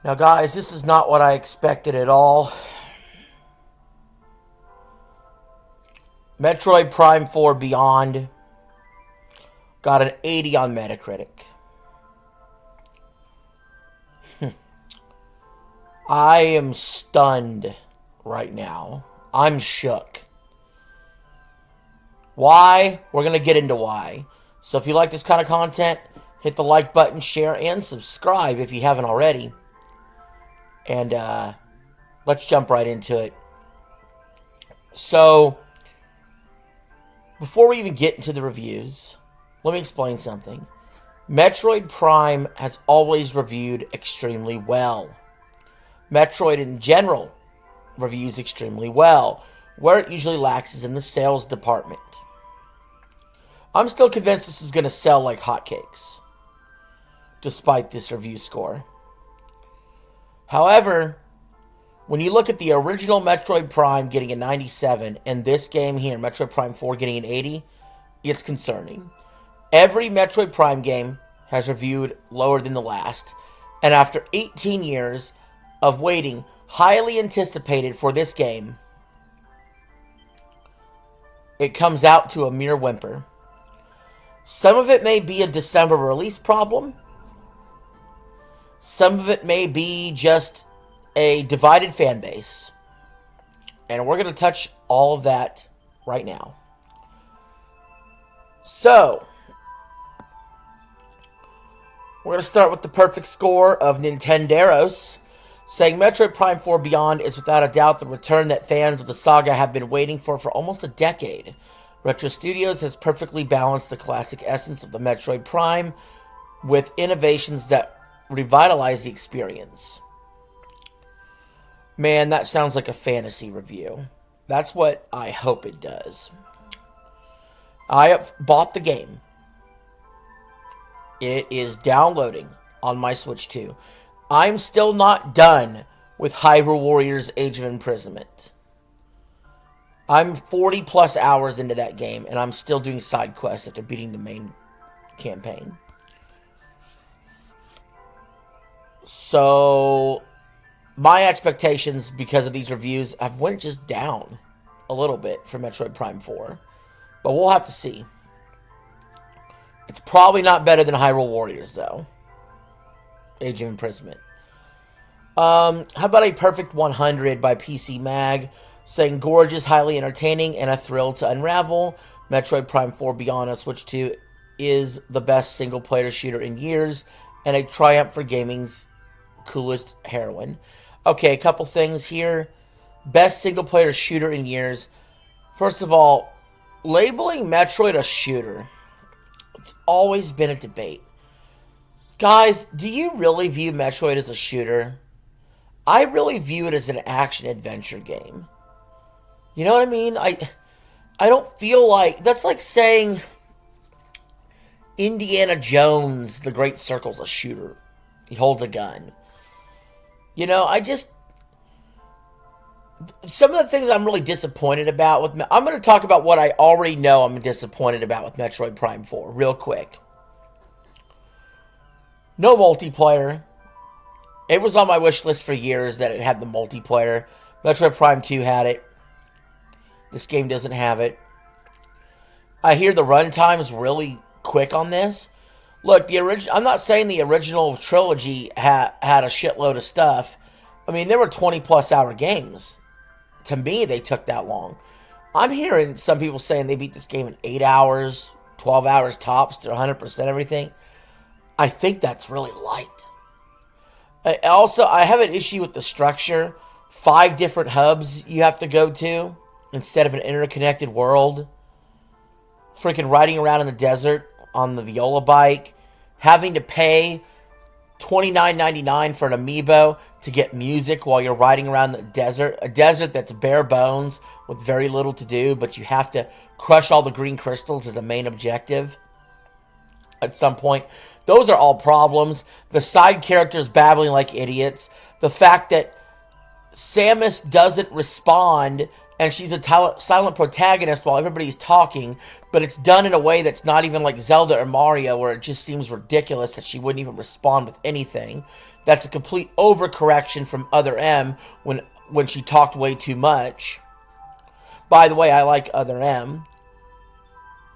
Now, guys, this is not what I expected at all. Metroid Prime 4 Beyond got an 80 on Metacritic. I am stunned right now. I'm shook. Why? We're going to get into why. So if you like this kind of content, hit the like button, share, and subscribe if you haven't already. And let's jump right into it. So, before we even get into the reviews, let me explain something. Metroid Prime has always reviewed extremely well. Metroid in general reviews extremely well. Where it usually lacks is in the sales department. I'm still convinced this is going to sell like hotcakes, despite this review score. However, when you look at the original Metroid Prime getting a 97 and this game here, Metroid Prime 4, getting an 80, it's concerning. Every Metroid Prime game has reviewed lower than the last, and after 18 years of waiting, highly anticipated for this game, it comes out to a mere whimper. Some of it may be a December release problem. Some of it may be just a divided fan base. And we're going to touch all of that right now. So, we're going to start with the perfect score of Nintenderos, saying Metroid Prime 4 Beyond is without a doubt the return that fans of the saga have been waiting for almost a decade. Retro Studios has perfectly balanced the classic essence of the Metroid Prime with innovations that revitalize the experience. Man, that sounds like a fantasy review. That's what I hope it does. I have bought the game. It is downloading on my Switch 2. I'm still not done with Hyrule Warriors Age of Imprisonment. I'm 40 plus hours into that game, and I'm still doing side quests after beating the main campaign. So, my expectations because of these reviews have went just down a little bit for Metroid Prime 4. But we'll have to see. It's probably not better than Hyrule Warriors, though. Age of Imprisonment. How about a perfect 100 by PC Mag, saying gorgeous, highly entertaining, and a thrill to unravel. Metroid Prime 4 Beyond on Switch 2 is the best single-player shooter in years, and a triumph for gaming's coolest heroine. Okay, a couple things here. Best single-player shooter in years. First of all, labeling Metroid a shooter, it's always been a debate. Guys, do you really view Metroid as a shooter? I really view it as an action-adventure game. You know what I mean? I don't feel like... That's like saying Indiana Jones, The Great Circle's a shooter. He holds a gun. You know, some of the things I'm really disappointed about with... I'm going to talk about what I already know I'm disappointed about with Metroid Prime 4 real quick. No multiplayer. It was on my wish list for years that it had the multiplayer. Metroid Prime 2 had it. This game doesn't have it. I hear the runtime is really quick on this. Look, I'm not saying the original trilogy had a shitload of stuff. I mean, there were 20-plus hour games. To me, they took that long. I'm hearing some people saying they beat this game in 8 hours, 12 hours tops, to 100% everything. I think that's really light. I have an issue with the structure. 5 different hubs you have to go to instead of an interconnected world. Freaking riding around in the desert on the Viola bike. Having to pay $29.99 for an amiibo to get music while you're riding around the desert. A desert that's bare bones with very little to do, but you have to crush all the green crystals as the main objective at some point. Those are all problems. The side characters babbling like idiots. The fact that Samus doesn't respond and she's a silent protagonist while everybody's talking, but it's done in a way that's not even like Zelda or Mario, where it just seems ridiculous that she wouldn't even respond with anything. That's a complete overcorrection from Other M when she talked way too much. By the way, I like Other M.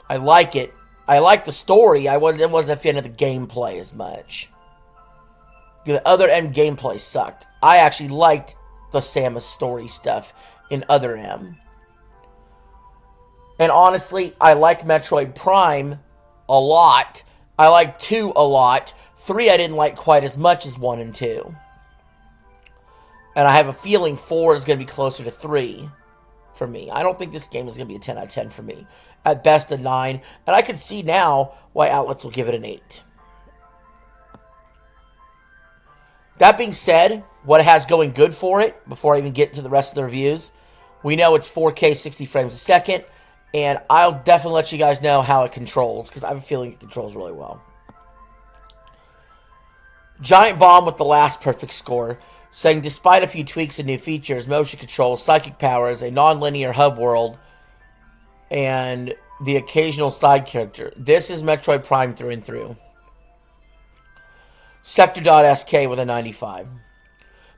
I like it. I like the story. I wasn't a fan of the gameplay as much. The Other M gameplay sucked. I actually liked the Samus story stuff in Other M. And honestly, I like Metroid Prime a lot. I like 2 a lot. 3 I didn't like quite as much as 1 and 2. And I have a feeling 4 is going to be closer to 3 for me. I don't think this game is going to be a 10 out of 10 for me. At best a 9. And I can see now why outlets will give it an 8. That being said, what it has going good for it, before I even get to the rest of the reviews, we know it's 4K 60 frames a second. And I'll definitely let you guys know how it controls, because I have a feeling it controls really well. Giant Bomb with the last perfect score, saying despite a few tweaks and new features, motion control, psychic powers, a non-linear hub world, and the occasional side character, this is Metroid Prime through and through. Sector.sk with a 95.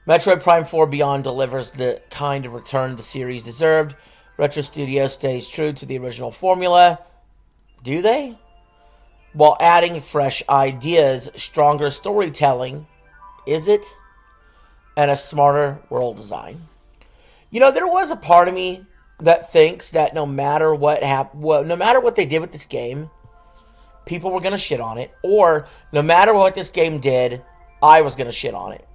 Metroid Prime 4 Beyond delivers the kind of return the series deserved. Retro Studios stays true to the original formula. Do they? While adding fresh ideas, stronger storytelling. Is it? And a smarter world design. You know, there was a part of me that thinks that no matter what no matter what they did with this game, people were going to shit on it. Or no matter what this game did, I was going to shit on it.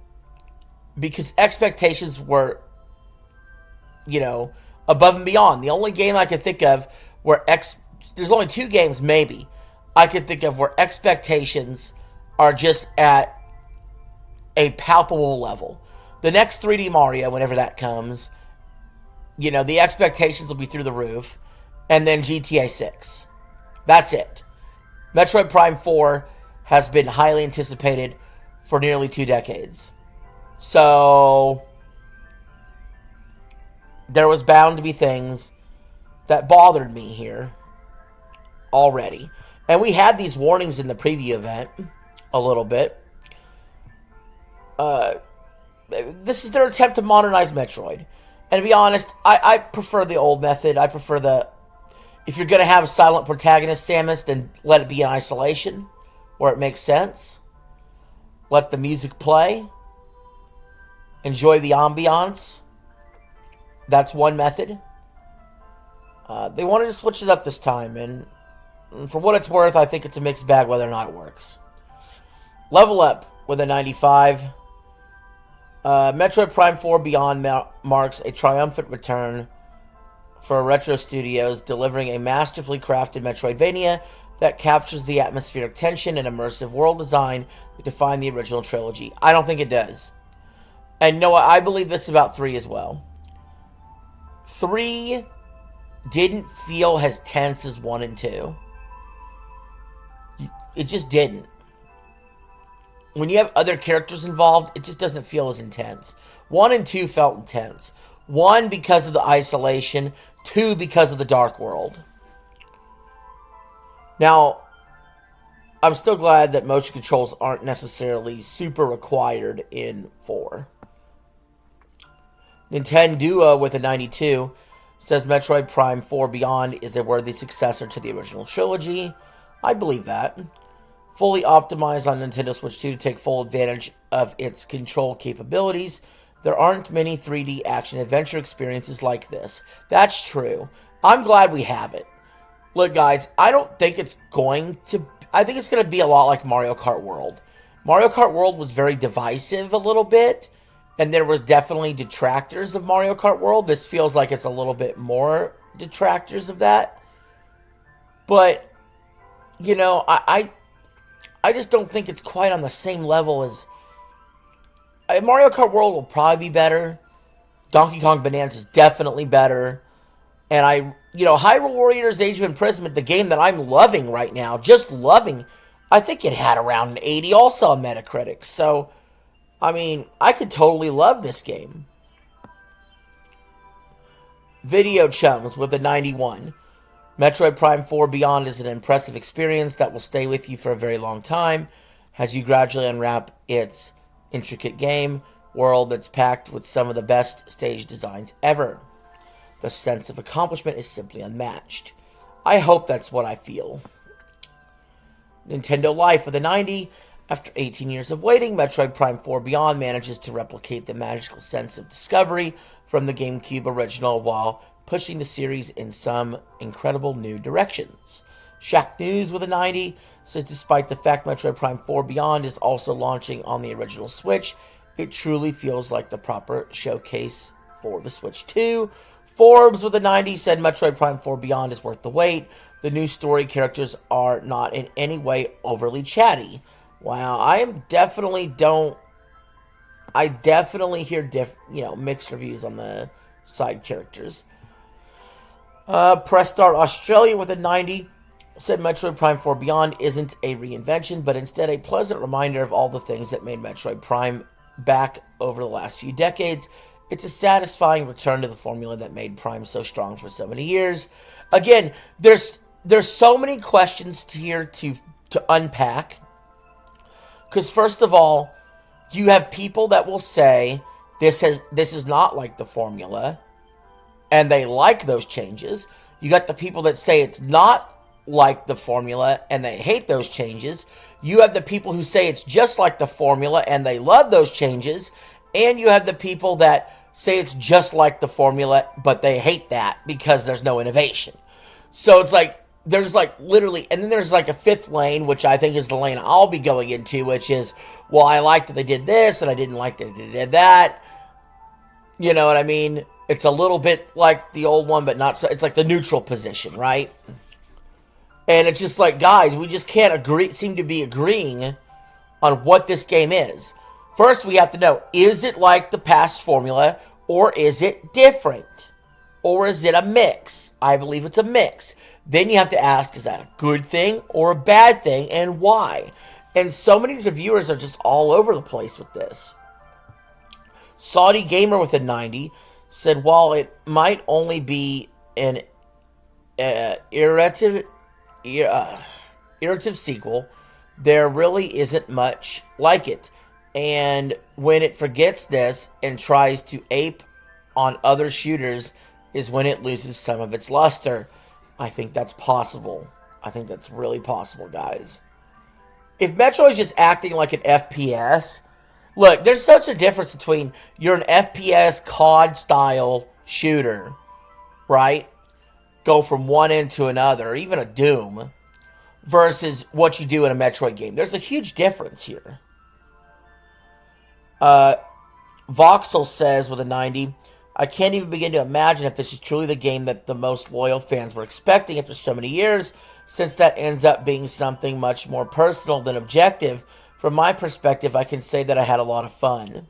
Because expectations were, you know, above and beyond. The only game I could think of where there's only 2 games maybe I could think of where expectations are just at a palpable level. The next 3D Mario, whenever that comes, you know, the expectations will be through the roof. And then GTA 6. That's it. Metroid Prime 4 has been highly anticipated for nearly 2 decades. So there was bound to be things that bothered me here already. And we had these warnings in the preview event a little bit. This is their attempt to modernize Metroid. And to be honest, I prefer the old method. I prefer if you're going to have a silent protagonist, Samus, then let it be in isolation where it makes sense. Let the music play. Enjoy the ambiance. That's one method. They wanted to switch it up this time, and for what it's worth, I think it's a mixed bag whether or not it works. Level Up with a 95. Metroid Prime 4 Beyond marks a triumphant return for Retro Studios, delivering a masterfully crafted Metroidvania that captures the atmospheric tension and immersive world design that define the original trilogy. I don't think it does. And Noah, I believe this about 3 as well. 3 didn't feel as tense as 1 and 2. It just didn't. When you have other characters involved, it just doesn't feel as intense. 1 and 2 felt intense. 1 because of the isolation, 2 because of the dark world. Now, I'm still glad that motion controls aren't necessarily super required in 4. Nintendo with a 92 says Metroid Prime 4 Beyond is a worthy successor to the original trilogy. I believe that. Fully optimized on Nintendo Switch 2 to take full advantage of its control capabilities. There aren't many 3D action-adventure experiences like this. That's true. I'm glad we have it. Look, guys, I don't think it's going to... I think it's going to be a lot like Mario Kart World. Mario Kart World was very divisive a little bit, and there was definitely detractors of Mario Kart World. This feels like it's a little bit more detractors of that. But, you know, I just don't think it's quite on the same level as... Mario Kart World will probably be better. Donkey Kong Bonanza is definitely better. And Hyrule Warriors Age of Imprisonment, the game that I'm loving right now, just loving, I think it had around an 80 also on Metacritic. So, I mean, I could totally love this game. Video Chums with a 91. Metroid Prime 4 Beyond is an impressive experience that will stay with you for a very long time as you gradually unwrap its intricate game world that's packed with some of the best stage designs ever. The sense of accomplishment is simply unmatched. I hope that's what I feel. Nintendo Life with a 90. After 18 years of waiting, Metroid Prime 4 Beyond manages to replicate the magical sense of discovery from the GameCube original while pushing the series in some incredible new directions. Shaq News with a 90 says despite the fact Metroid Prime 4 Beyond is also launching on the original Switch, it truly feels like the proper showcase for the Switch 2. Forbes with a 90 said Metroid Prime 4 Beyond is worth the wait. The new story characters are not in any way overly chatty. Wow, I definitely hear mixed reviews on the side characters. Press Start Australia with a 90 said Metroid Prime 4 Beyond isn't a reinvention, but instead a pleasant reminder of all the things that made Metroid Prime back over the last few decades. It's a satisfying return to the formula that made Prime so strong for so many years. Again, there's so many questions here to unpack. Because first of all, you have people that will say this is not like the formula, and they like those changes. You got the people that say it's not like the formula, and they hate those changes. You have the people who say it's just like the formula, and they love those changes. And you have the people that say it's just like the formula, but they hate that because there's no innovation. So it's like, there's like literally, and then there's like a fifth lane, which I think is the lane I'll be going into, which is, well, I like that they did this, and I didn't like that they did that. You know what I mean? It's a little bit like the old one, but not so. It's like the neutral position, right? And it's just like, guys, we just can't seem to be agreeing on what this game is. First, we have to know, is it like the past formula, or is it different? Or is it a mix? I believe it's a mix. Then you have to ask, is that a good thing or a bad thing, and why? And so many reviewers are just all over the place with this. Saudi Gamer with a 90 said, while it might only be an iterative sequel, there really isn't much like it. And when it forgets this and tries to ape on other shooters is when it loses some of its luster. I think that's possible. I think that's really possible, guys. If Metroid's just acting like an FPS, look, there's such a difference between you're an FPS COD style shooter, right? Go from one end to another, or even a Doom, versus what you do in a Metroid game. There's a huge difference here. Voxel says with a 90, I can't even begin to imagine if this is truly the game that the most loyal fans were expecting after so many years, since that ends up being something much more personal than objective. From my perspective, I can say that I had a lot of fun. And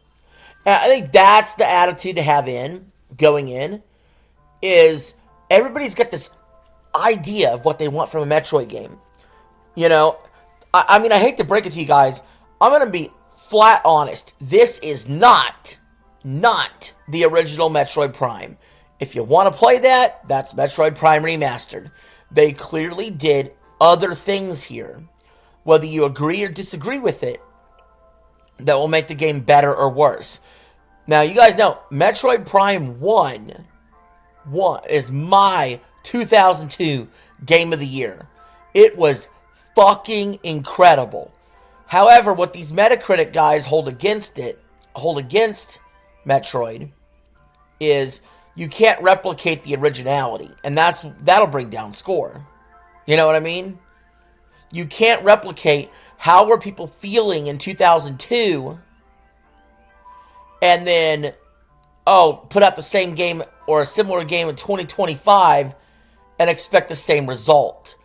I think that's the attitude to have going in, is everybody's got this idea of what they want from a Metroid game. You know, I mean, I hate to break it to you guys. I'm going to be flat honest. This is not the original Metroid Prime. If you want to play that, that's Metroid Prime Remastered. They clearly did other things here. Whether you agree or disagree with it, that will make the game better or worse. Now, you guys know, Metroid Prime 1 is my 2002 Game of the Year. It was fucking incredible. However, what these Metacritic guys hold against Metroid, is you can't replicate the originality, and that'll bring down score. You know what I mean? You can't replicate how were people feeling in 2002, and then put out the same game or a similar game in 2025 and expect the same result.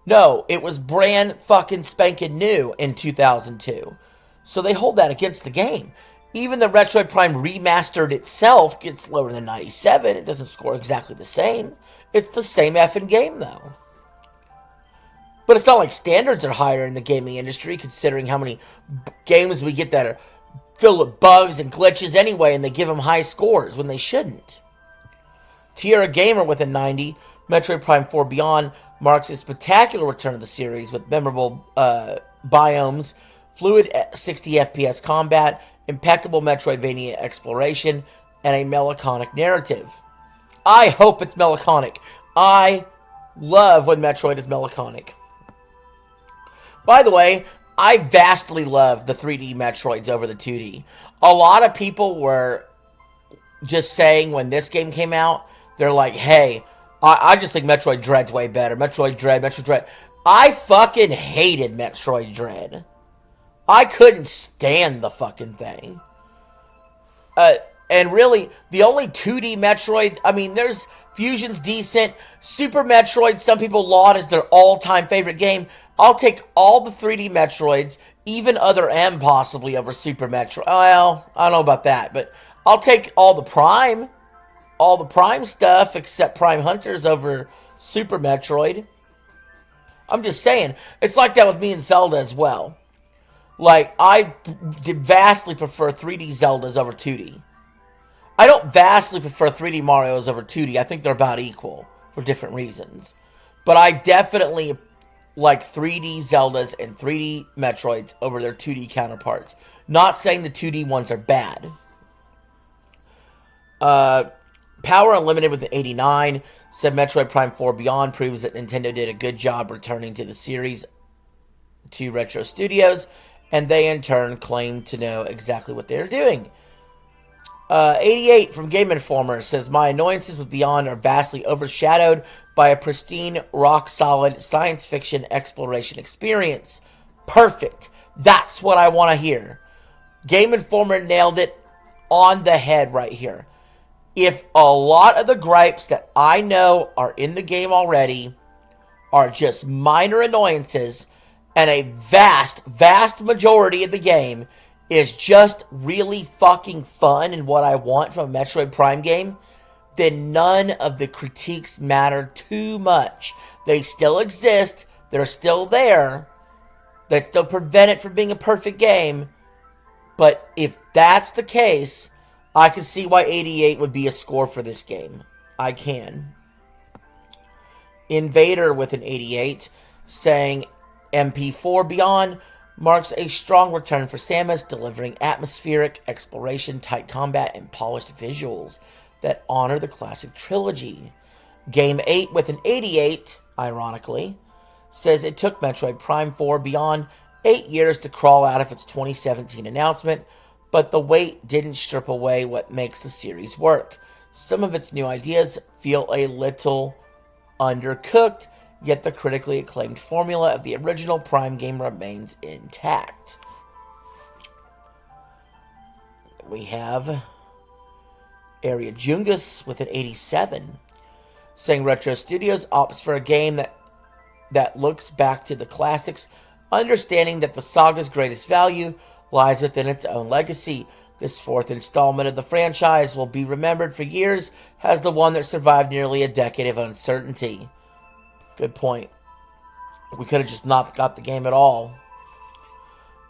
No, it was brand fucking spanking new in 2002. So they hold that against the game. Even the Metroid Prime Remastered itself gets lower than 97. It doesn't score exactly the same. It's the same effing game, though. But it's not like standards are higher in the gaming industry, considering how many games we get that are filled with bugs and glitches anyway, and they give them high scores when they shouldn't. Tierra Gamer with a 90, Metroid Prime 4 Beyond marks a spectacular return of the series with memorable biomes, fluid 60 FPS combat, impeccable Metroidvania exploration, and a melancholic narrative. I hope it's melancholic. I love when Metroid is melancholic. By the way, I vastly love the 3D Metroids over the 2D. A lot of people were just saying when this game came out, they're like, hey, I just think Metroid Dread's way better. Metroid Dread. I fucking hated Metroid Dread. I couldn't stand the fucking thing. And really, the only 2D Metroid, I mean, there's Fusion's decent. Super Metroid, some people laud as their all-time favorite game. I'll take all the 3D Metroids, even Other M possibly, over Super Metroid. Well, I don't know about that, but I'll take all the Prime stuff, except Prime Hunters, over Super Metroid. I'm just saying, it's like that with me and Zelda as well. Like, I vastly prefer 3D Zeldas over 2D. I don't vastly prefer 3D Marios over 2D. I think they're about equal for different reasons. But I definitely like 3D Zeldas and 3D Metroids over their 2D counterparts. Not saying the 2D ones are bad. Power Unlimited with an 89 said Metroid Prime 4 Beyond proves that Nintendo did a good job returning to the series to Retro Studios, and they in turn claim to know exactly what they're doing. 88 from Game Informer says, my annoyances with Beyond are vastly overshadowed by a pristine, rock-solid science fiction exploration experience. Perfect. That's what I want to hear. Game Informer nailed it on the head right here. If a lot of the gripes that I know are in the game already are just minor annoyances, and a vast majority of the game is just really fucking fun and what I want from a Metroid Prime game, then none of the critiques matter too much. They still exist. They're still there. That still prevent it from being a perfect game. But if that's the case, I can see why 88 would be a score for this game. I can. Invader with an 88 saying MP4 Beyond marks a strong return for Samus, delivering atmospheric exploration, tight combat, and polished visuals that honor the classic trilogy. Game 8 with an 88, ironically, says it took Metroid Prime 4 Beyond 8 years to crawl out of its 2017 announcement, but the wait didn't strip away what makes the series work. Some of its new ideas feel a little undercooked, yet the critically acclaimed formula of the original Prime game remains intact. We have Area Jungus with an 87, saying Retro Studios opts for a game that looks back to the classics, understanding that the saga's greatest value lies within its own legacy. This fourth installment of the franchise will be remembered for years as the one that survived nearly a decade of uncertainty. Good point. We could have just not got the game at all.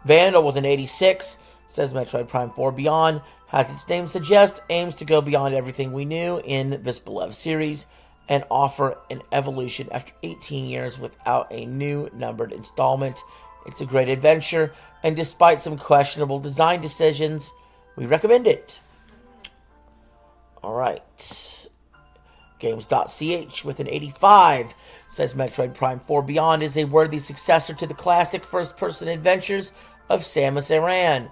Vandal with an 86 says Metroid Prime 4 Beyond, as its name suggests, aims to go beyond everything we knew in this beloved series and offer an evolution after 18 years without a new numbered installment. It's a great adventure, and despite some questionable design decisions, we recommend it. Alright. Games.ch with an 85 says Metroid Prime 4 Beyond is a worthy successor to the classic first-person adventures of Samus Aran.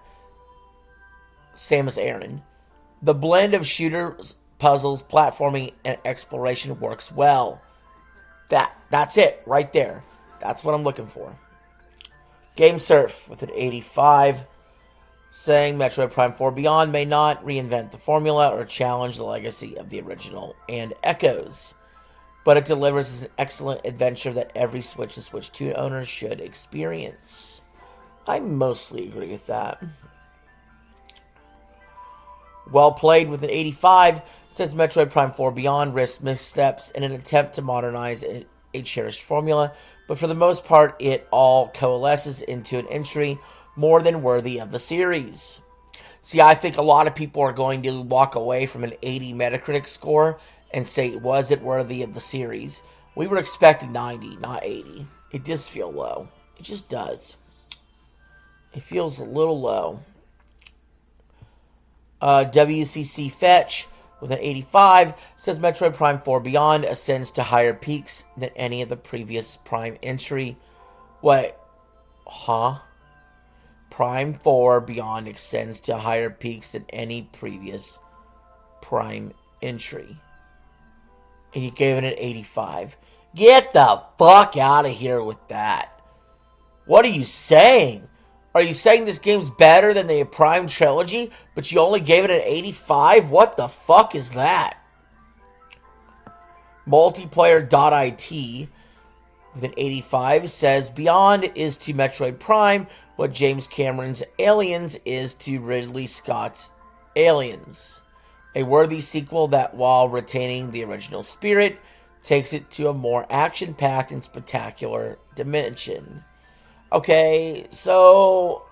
The blend of shooters, puzzles, platforming, and exploration works well. That's it, right there. That's what I'm looking for. GameSurf with an 85, saying Metroid Prime 4 Beyond may not reinvent the formula or challenge the legacy of the original and echoes, but it delivers an excellent adventure that every Switch and Switch 2 owner should experience. I mostly agree with that. Well Played with an 85 says Metroid Prime 4 Beyond risks missteps in an attempt to modernize a cherished formula, but for the most part it all coalesces into an entry more than worthy of the series. See, I think a lot of people are going to walk away from an 80 Metacritic score and say, was it worthy of the series? We were expecting 90, not 80. It does feel low. It just does. It feels a little low. WCC Fetch with an 85 says Metroid Prime 4 Beyond ascends to higher peaks than any of the previous Prime entry. Wait. Huh? Prime 4 Beyond ascends to higher peaks than any previous Prime entry. And you gave it an 85. Get the fuck out of here with that. What are you saying? Are you saying this game's better than the Prime trilogy, but you only gave it an 85? What the fuck is that? Multiplayer.it with an 85 says Beyond is to Metroid Prime what James Cameron's Aliens is to Ridley Scott's Aliens. A worthy sequel that, while retaining the original spirit, takes it to a more action-packed and spectacular dimension. Okay, so...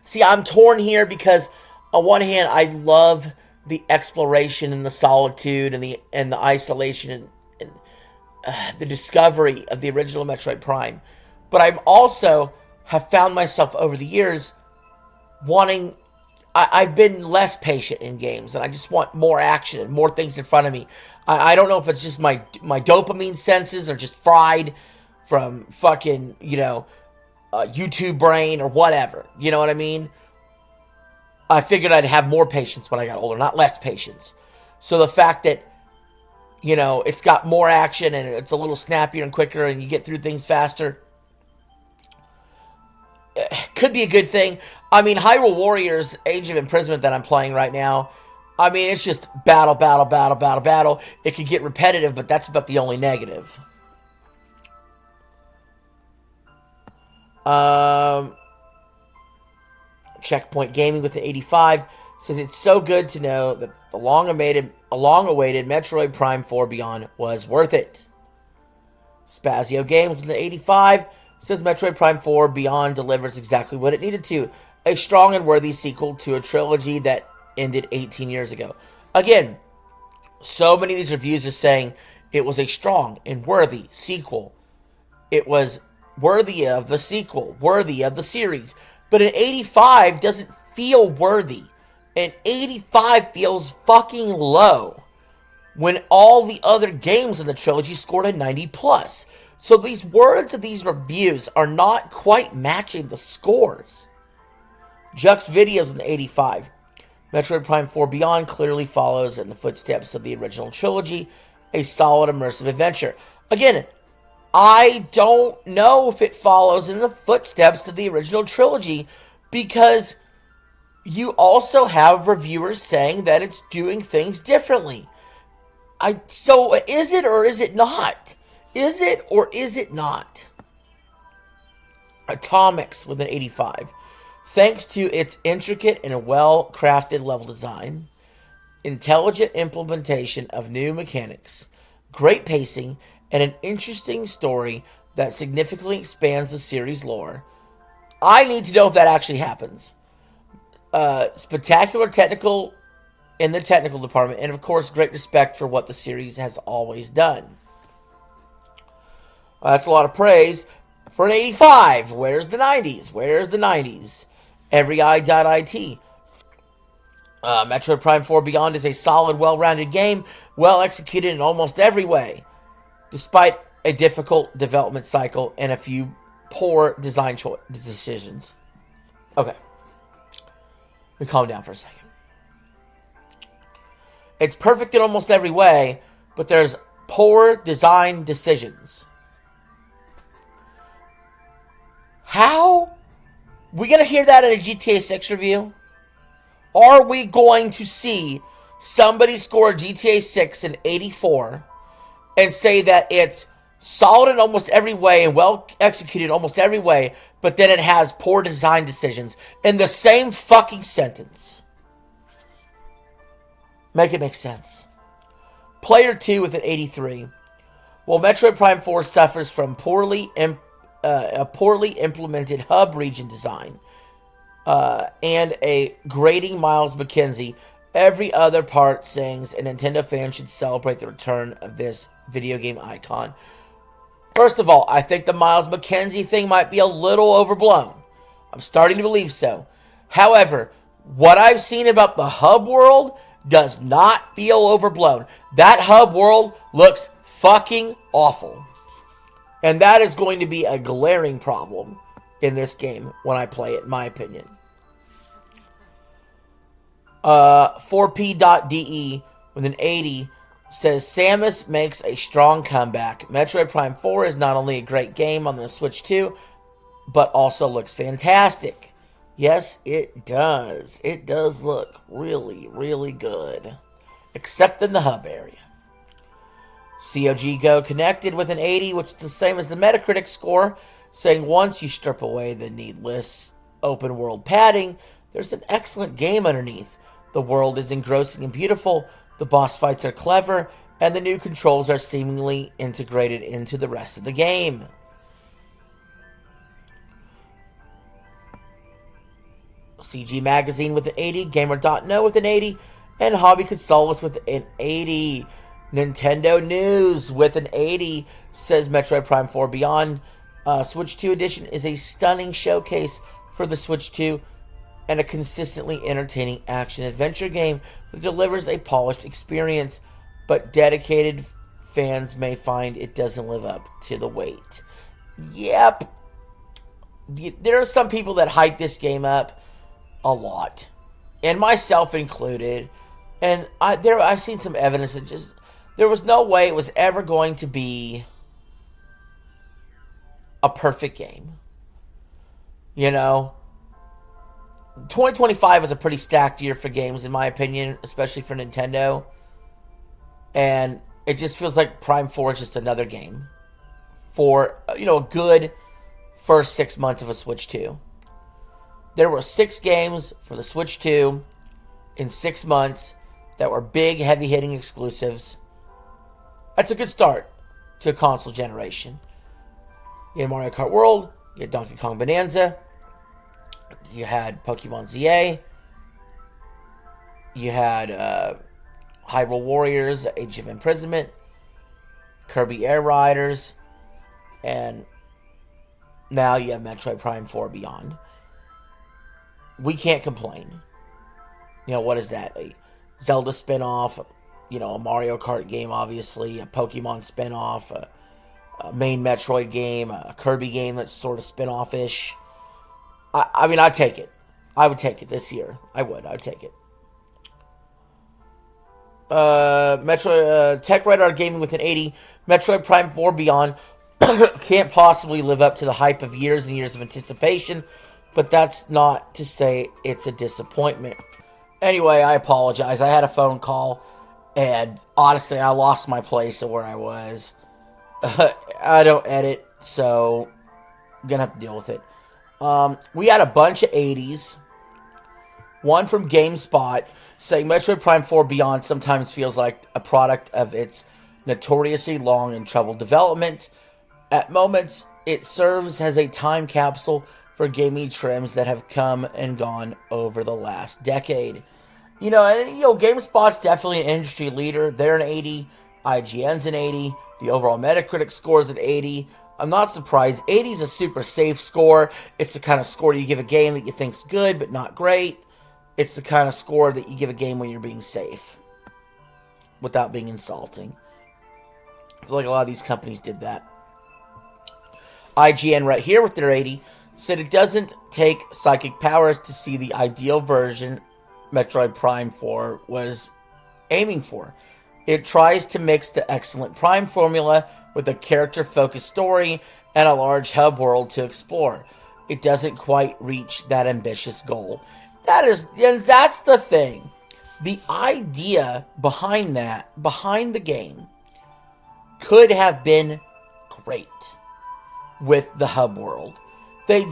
See, I'm torn here because, on one hand, I love the exploration and the solitude and the isolation and the discovery of the original Metroid Prime. But I've also have found myself over the years wanting... I've been less patient in games, and I just want more action and more things in front of me. I don't know if it's just my dopamine senses are just fried from fucking, YouTube brain or whatever. You know what I mean? I figured I'd have more patience when I got older, not less patience. So the fact that, it's got more action and it's a little snappier and quicker and you get through things faster could be a good thing. I mean, Hyrule Warriors Age of Imprisonment that I'm playing right now, I mean, it's just battle, battle, battle, battle, battle. It could get repetitive, but that's about the only negative. Checkpoint Gaming with the 85 says it's so good to know that the long-awaited Metroid Prime 4 Beyond was worth it. Spazio Games with an 85 says Metroid Prime 4 Beyond delivers exactly what it needed to. A strong and worthy sequel to a trilogy that ended 18 years ago. Again, so many of these reviews are saying it was a strong and worthy sequel. It was worthy of the sequel, worthy of the series. But an 85 doesn't feel worthy. An 85 feels fucking low when all the other games in the trilogy scored a 90 plus. So these words of these reviews are not quite matching the scores. Jux Videos in 85. Metroid Prime 4 Beyond clearly follows in the footsteps of the original trilogy, a solid immersive adventure. Again, I don't know if it follows in the footsteps of the original trilogy because you also have reviewers saying that it's doing things differently. So is it or is it not? Is it or is it not? Atomics with an 85. Thanks to its intricate and well-crafted level design, intelligent implementation of new mechanics, great pacing, and an interesting story that significantly expands the series lore. I need to know if that actually happens. Spectacular technical in the technical department, and of course, great respect for what the series has always done. That's a lot of praise for an 85. Where's the 90s? Where's the 90s? Every.it. Metroid Prime 4 Beyond is a solid, well-rounded game, well executed in almost every way, despite a difficult development cycle and a few poor design decisions. Okay. Let me calm down for a second. It's perfect in almost every way, but there's poor design decisions. How? We going to hear that in a GTA 6 review? Are we going to see somebody score GTA 6 in 84 and say that it's solid in almost every way and well executed in almost every way, but then it has poor design decisions in the same fucking sentence? Make it make sense. Player 2 with an 83. Well, Metroid Prime 4 suffers from a poorly implemented hub region design and a grating Miles McKenzie, every other part sings, and Nintendo fans should celebrate the return of this video game icon. First of all, I think the Miles McKenzie thing might be a little overblown. I'm starting to believe so. However, what I've seen about the hub world does not feel overblown. That hub world looks fucking awful. And that is going to be a glaring problem in this game when I play it, in my opinion. 4P.de with an 80 says Samus makes a strong comeback. Metroid Prime 4 is not only a great game on the Switch 2, but also looks fantastic. Yes, it does. It does look really, really good. Except in the hub area. COG Go connected with an 80, which is the same as the Metacritic score, saying once you strip away the needless open world padding, there's an excellent game underneath. The world is engrossing and beautiful, the boss fights are clever, and the new controls are seemingly integrated into the rest of the game. CG Magazine with an 80, Gamer.no with an 80, and Hobby Consoles with an 80. Nintendo News with an 80 says Metroid Prime 4 Beyond Switch 2 Edition is a stunning showcase for the Switch 2 and a consistently entertaining action-adventure game that delivers a polished experience, but dedicated fans may find it doesn't live up to the wait. Yep. There are some people that hype this game up a lot, and myself included, and I've seen some evidence that just there was no way it was ever going to be a perfect game. You know, 2025 was a pretty stacked year for games, in my opinion, especially for Nintendo. And it just feels like Prime 4 is just another game for, you know, a good first 6 months of a Switch 2. There were 6 games for the Switch 2 in 6 months that were big, heavy-hitting exclusives. That's a good start to a console generation. You had Mario Kart World, you had Donkey Kong Bonanza, you had Pokemon ZA, you had Hyrule Warriors, Age of Imprisonment, Kirby Air Riders, and now you have Metroid Prime 4 Beyond. We can't complain. You know, what is that? A Zelda spinoff, you know, a Mario Kart game, obviously, a Pokemon spinoff, a main Metroid game, a Kirby game that's sort of spinoff-ish. I mean, I'd take it. I would take it this year. I would take it. Tech Radar Gaming with an 80. Metroid Prime 4 Beyond can't possibly live up to the hype of years and years of anticipation, but that's not to say it's a disappointment. Anyway, I apologize. I had a phone call, and honestly, I lost my place of where I was. I don't edit, so I'm going to have to deal with it. We had a bunch of 80s. One from GameSpot saying Metroid Prime 4 Beyond sometimes feels like a product of its notoriously long and troubled development. At moments, it serves as a time capsule for gaming trends that have come and gone over the last decade. You know, GameSpot's definitely an industry leader. They're an 80. IGN's an 80. The overall Metacritic score is an 80. I'm not surprised. 80 is a super safe score. It's the kind of score you give a game that you think's good but not great. It's the kind of score that you give a game when you're being safe without being insulting. I feel like a lot of these companies did that. IGN right here with their 80 said it doesn't take psychic powers to see the ideal version Metroid Prime 4 was aiming for. It tries to mix the excellent Prime formula with a character-focused story and a large hub world to explore. It doesn't quite reach that ambitious goal. That's the thing. The idea behind the game, could have been great with the hub world. The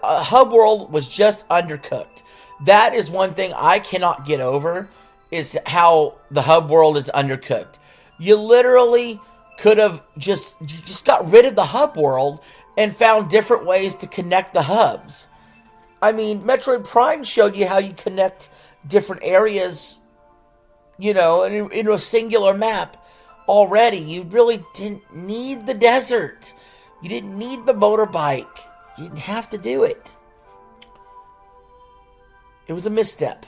hub world was just undercooked. That is one thing I cannot get over, is how the hub world is undercooked. You literally could have just got rid of the hub world and found different ways to connect the hubs. I mean, Metroid Prime showed you how you connect different areas, you know, in a singular map already. You really didn't need the desert. You didn't need the motorbike. You didn't have to do it. It was a misstep.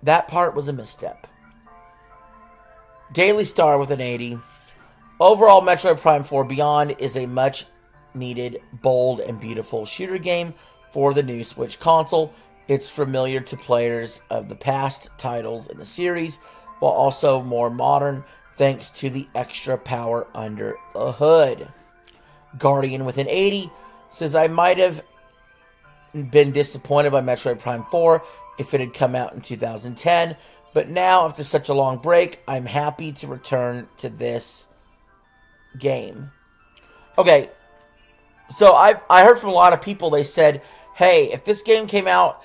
That part was a misstep. Daily Star with an 80. Overall, Metroid Prime 4 Beyond is a much-needed, bold, and beautiful shooter game for the new Switch console. It's familiar to players of the past titles in the series, while also more modern, thanks to the extra power under the hood. Guardian with an 80 says, I might have been disappointed by Metroid Prime 4 if it had come out in 2010, but now, after such a long break, I'm happy to return to this game. Okay, so I heard from a lot of people, they said, hey, if this game came out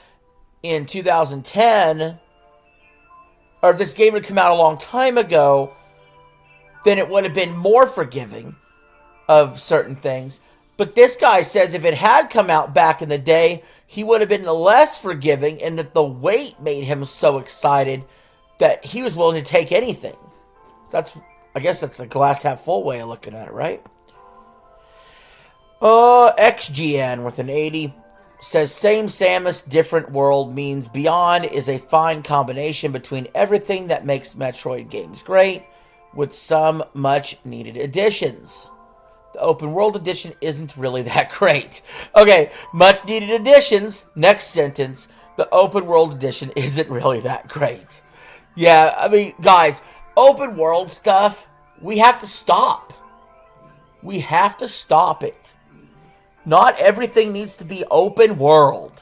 in 2010, or if this game had come out a long time ago, then it would have been more forgiving of certain things. But this guy says if it had come out back in the day, he would have been less forgiving, and that the wait made him so excited that he was willing to take anything. So I guess that's the glass half full way of looking at it, right? XGN with an 80 says, same Samus, different world means Beyond is a fine combination between everything that makes Metroid games great, with some much needed additions. The open world edition isn't really that great. Okay, much needed additions. Next sentence. The open world edition isn't really that great. Yeah, I mean, guys, open world stuff, we have to stop. We have to stop it. Not everything needs to be open world.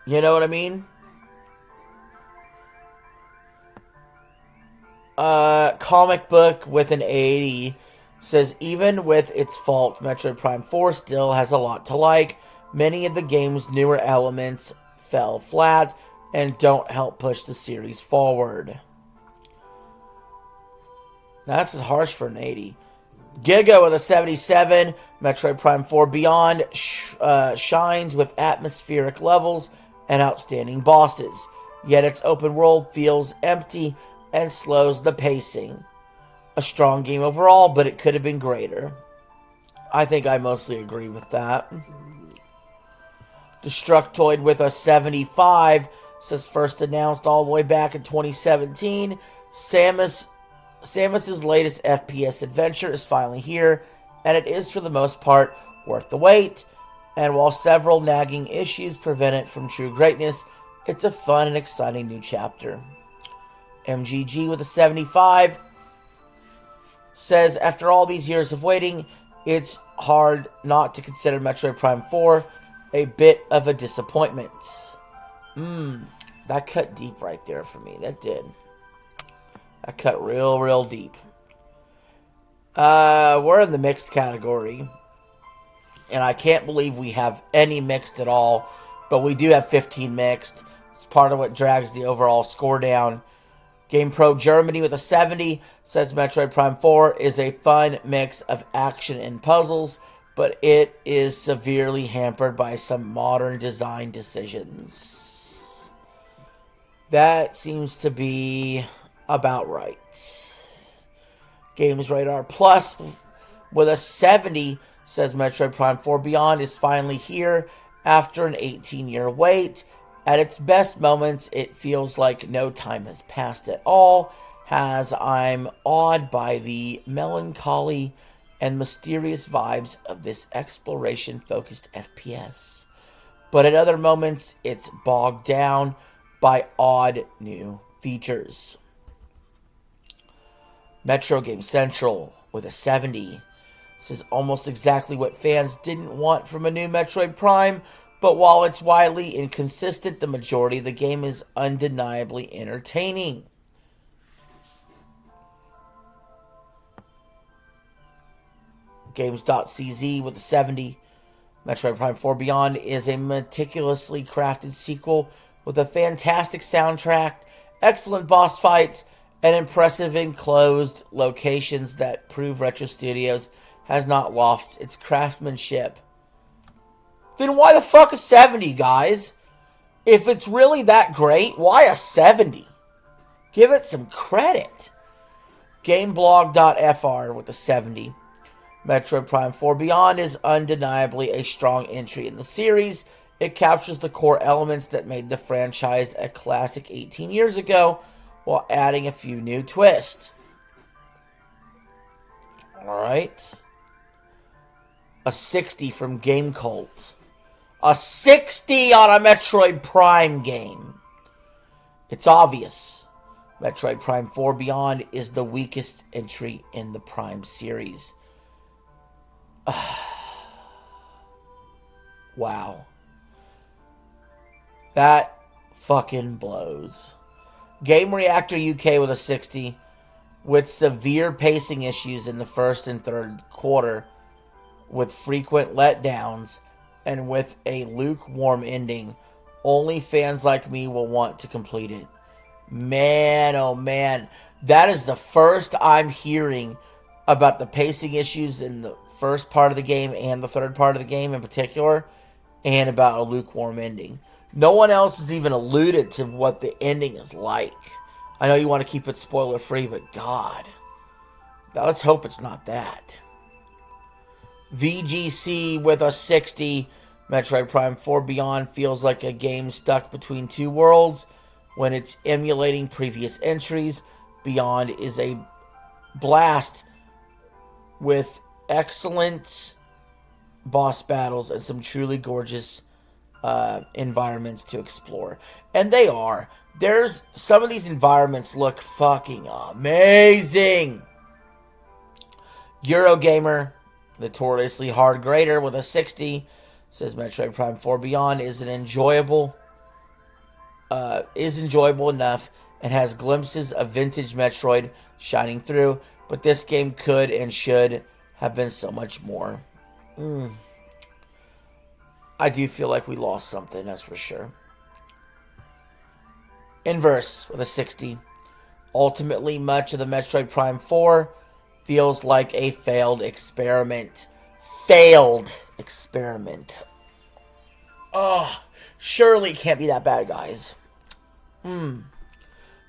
You know what I mean? Comic book with an 80 says, even with its faults, Metroid Prime 4 still has a lot to like. Many of the game's newer elements fell flat and don't help push the series forward. Now, that's harsh for an 80. Giga with a 77. Metroid Prime 4 Beyond shines with atmospheric levels and outstanding bosses. Yet its open world feels empty and slows the pacing. A strong game overall, but it could have been greater. I think I mostly agree with that. Destructoid with a 75 says, first announced all the way back in 2017, Samus's latest FPS adventure is finally here, and it is for the most part worth the wait. And while several nagging issues prevent it from true greatness, it's a fun and exciting new chapter. MGG with a 75 says, after all these years of waiting, it's hard not to consider Metroid Prime 4 a bit of a disappointment. That cut deep right there for me. That did. That cut real deep. We're in the mixed category. And I can't believe we have any mixed at all. But we do have 15 mixed. It's part of what drags the overall score down. GamePro Germany with a 70 says Metroid Prime 4 is a fun mix of action and puzzles, but it is severely hampered by some modern design decisions. That seems to be about right. Games Radar Plus with a 70 says Metroid Prime 4 Beyond is finally here after an 18-year wait. At its best moments, it feels like no time has passed at all, as I'm awed by the melancholy and mysterious vibes of this exploration-focused FPS. But at other moments, it's bogged down by odd new features. Metro Game Central with a 70 says almost exactly what fans didn't want from a new Metroid Prime, but while it's widely inconsistent, the majority of the game is undeniably entertaining. Games.cz with a 70. Metroid Prime 4 Beyond is a meticulously crafted sequel with a fantastic soundtrack, excellent boss fights, and impressive enclosed locations that prove Retro Studios has not lost its craftsmanship. Then why the fuck a 70, guys? If it's really that great, why a 70? Give it some credit. Gameblog.fr with a 70. Metroid Prime 4 Beyond is undeniably a strong entry in the series. It captures the core elements that made the franchise a classic 18 years ago, while adding a few new twists. Alright. A 60 from Game Cult. A 60 on a Metroid Prime game. It's obvious. Metroid Prime 4 Beyond is the weakest entry in the Prime series. Wow. That fucking blows. Game Reactor UK with a 60. With severe pacing issues in the first and third quarter, with frequent letdowns, and with a lukewarm ending, only fans like me will want to complete it. Man, oh man. That is the first I'm hearing about the pacing issues in the first part of the game and the third part of the game in particular, and about a lukewarm ending. No one else has even alluded to what the ending is like. I know you want to keep it spoiler free, but God, let's hope it's not that. VGC with a 60. Metroid Prime 4 Beyond feels like a game stuck between two worlds. When it's emulating previous entries, Beyond is a blast with excellent boss battles and some truly gorgeous environments to explore. And they are. There's some of these environments look fucking amazing. Eurogamer, notoriously hard grader with a 60, says Metroid Prime 4 Beyond is enjoyable enough and has glimpses of vintage Metroid shining through, but this game could and should have been so much more. I do feel like we lost something, that's for sure. Inverse with a 60. Ultimately, much of the Metroid Prime 4 feels like a failed experiment. Failed experiment. Oh, surely it can't be that bad, guys. Game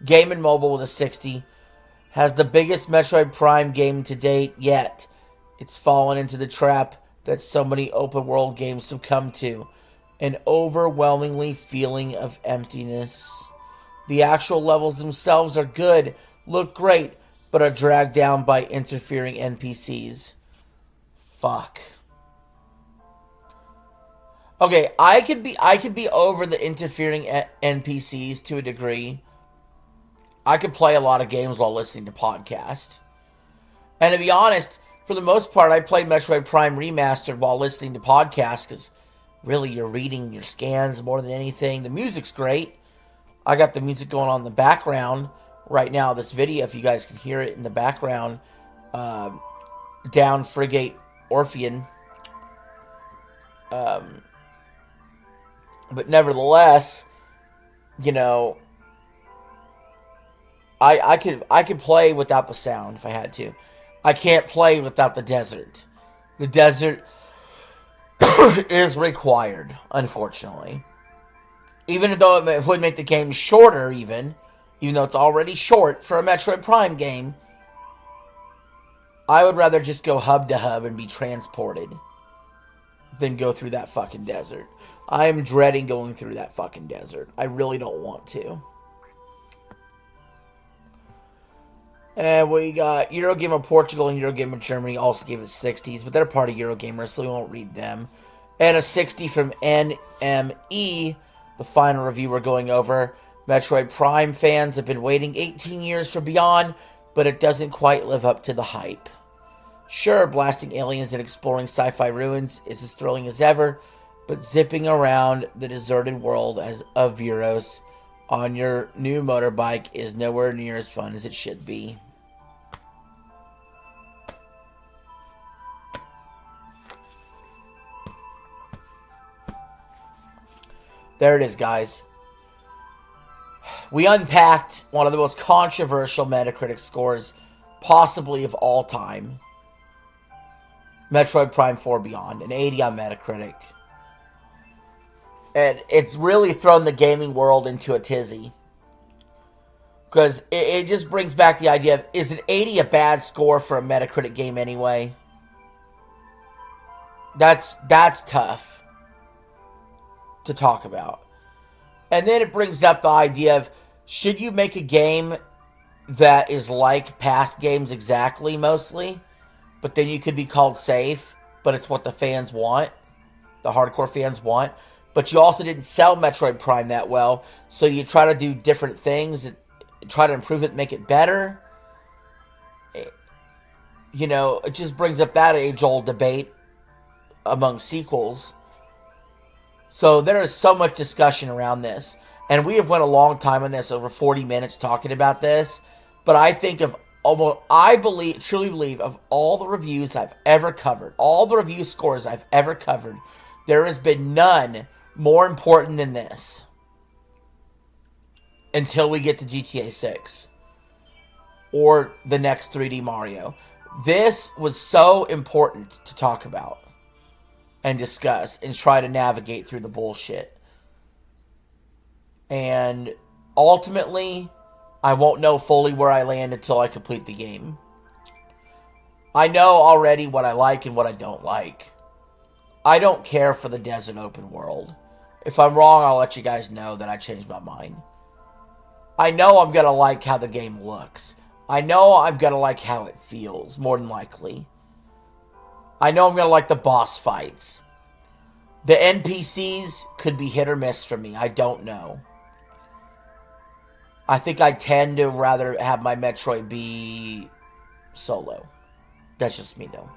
& Mobile with a 60. Has the biggest Metroid Prime game to date yet. It's fallen into the trap that so many open world games succumb to. An overwhelmingly feeling of emptiness. The actual levels themselves are good, look great, but are dragged down by interfering NPCs. Fuck. Okay, I could be over the interfering NPCs to a degree. I could play a lot of games while listening to podcasts. And to be honest, for the most part, I played Metroid Prime Remastered while listening to podcasts, because really you're reading your scans more than anything. The music's great. I got the music going on in the background right now, this video, if you guys can hear it in the background. Down Frigate Orpheon. But nevertheless, you know, I could play without the sound if I had to. I can't play without the desert. The desert is required, unfortunately. Even though it would make the game shorter, even though it's already short for a Metroid Prime game, I would rather just go hub to hub and be transported than go through that fucking desert. I am dreading going through that fucking desert. I really don't want to. And we got Eurogamer Portugal and Eurogamer Germany also gave it 60s, but they're part of Eurogamer, so we won't read them. And a 60 from NME, the final review we're going over. Metroid Prime fans have been waiting 18 years for Beyond, but it doesn't quite live up to the hype. Sure, blasting aliens and exploring sci-fi ruins is as thrilling as ever, but zipping around the deserted world of Euros on your new motorbike is nowhere near as fun as it should be. There it is, guys. We unpacked one of the most controversial Metacritic scores possibly of all time. Metroid Prime 4 Beyond, an 80 on Metacritic. And it's really thrown the gaming world into a tizzy. Because it just brings back the idea of, is an 80 a bad score for a Metacritic game anyway? That's tough to talk about. And then it brings up the idea of, should you make a game that is like past games exactly, mostly, but then you could be called safe, but it's what the fans want, the hardcore fans want, but you also didn't sell Metroid Prime that well, so you try to do different things and try to improve it, make it better. You know, it just brings up that age-old debate among sequels. So there is so much discussion around this. And we have went a long time on this, over 40 minutes talking about this. But I think of truly believe of all the reviews I've ever covered, all the review scores I've ever covered, there has been none more important than this. Until we get to GTA 6. Or the next 3D Mario. This was so important to talk about and discuss and try to navigate through the bullshit. And ultimately, I won't know fully where I land until I complete the game. I know already what I like and what I don't like. I don't care for the desert open world. If I'm wrong, I'll let you guys know that I changed my mind. I know I'm going to like how the game looks. I know I'm going to like how it feels, more than likely. I know I'm going to like the boss fights. The NPCs could be hit or miss for me. I don't know. I think I tend to rather have my Metroid be solo. That's just me, though.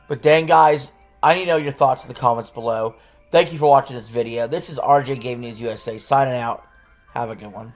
But dang, guys, I need to know your thoughts in the comments below. Thank you for watching this video. This is RJ Game News USA signing out. Have a good one.